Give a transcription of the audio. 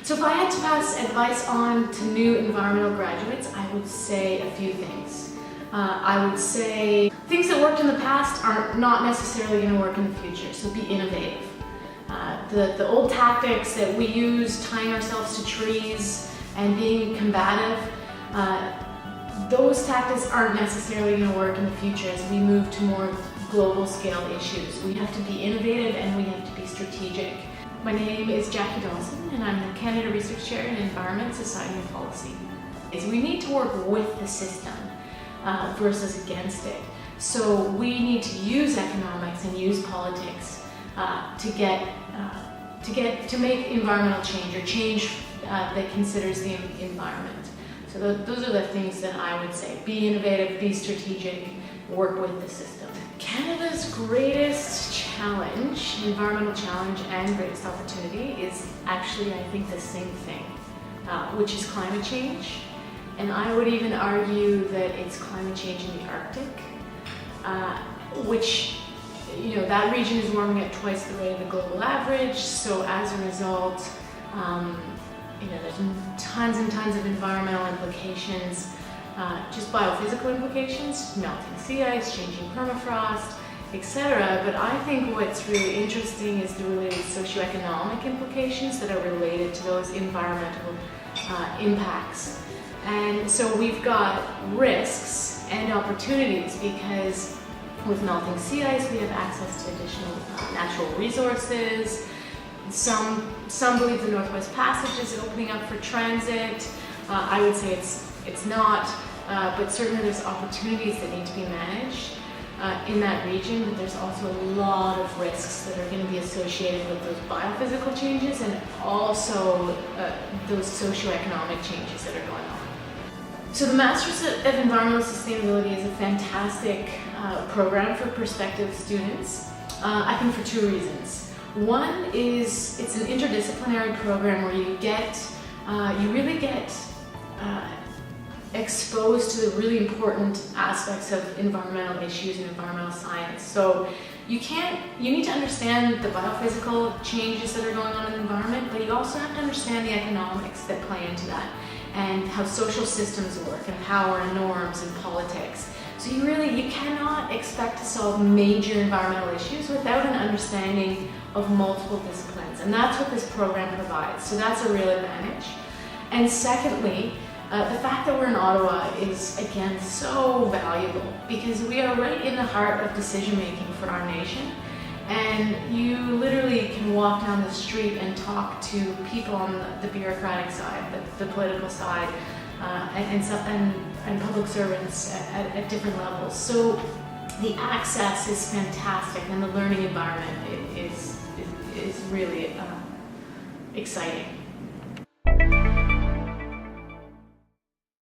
So if I had to pass advice on to new environmental graduates, I would say a few things. I would say things that worked in the past are not necessarily going to work in the future, so be innovative. The old tactics that we use, tying ourselves to trees and being combative, those tactics aren't necessarily going to work in the future as we move to more global scale issues. We have to be innovative and we have to be strategic. My name is Jackie Dawson and I'm the Canada Research Chair in Environment, Society and Policy. We need to work with the system versus against it. So we need to use economics and use politics to make environmental change or change that considers the environment. So those are the things that I would say. Be innovative, be strategic, work with the system. Canada's greatest challenge, environmental challenge, and greatest opportunity is actually, I think, the same thing, which is climate change. And I would even argue that it's climate change in the Arctic, which, that region is warming at twice the rate of the global average. So as a result, there's tons and tons of environmental implications, just biophysical implications, melting sea ice, changing permafrost, etc. But I think what's really interesting is the related socioeconomic implications that are related to those environmental impacts. And so we've got risks and opportunities because with melting sea ice we have access to additional natural resources. Some believe the Northwest Passage is opening up for transit. I would say it's not, but certainly there's opportunities that need to be managed in that region, but there's also a lot of risks that are going to be associated with those biophysical changes and also those socioeconomic changes that are going on. So the Masters of Environmental Sustainability is a fantastic program for prospective students, I think for two reasons. One is it's an interdisciplinary program where you really get exposed to the really important aspects of environmental issues and environmental science. So you need to understand the biophysical changes that are going on in the environment, but you also have to understand the economics that play into that and how social systems work and power and norms and politics. So you cannot expect to solve major environmental issues without an understanding of multiple disciplines, and that's what this program provides. So that's a real advantage. And secondly, the fact that we're in Ottawa is, again, so valuable because we are right in the heart of decision making for our nation. And you literally can walk down the street and talk to people on the bureaucratic side, the political side, and public servants at different levels. So the access is fantastic, and the learning environment is really exciting.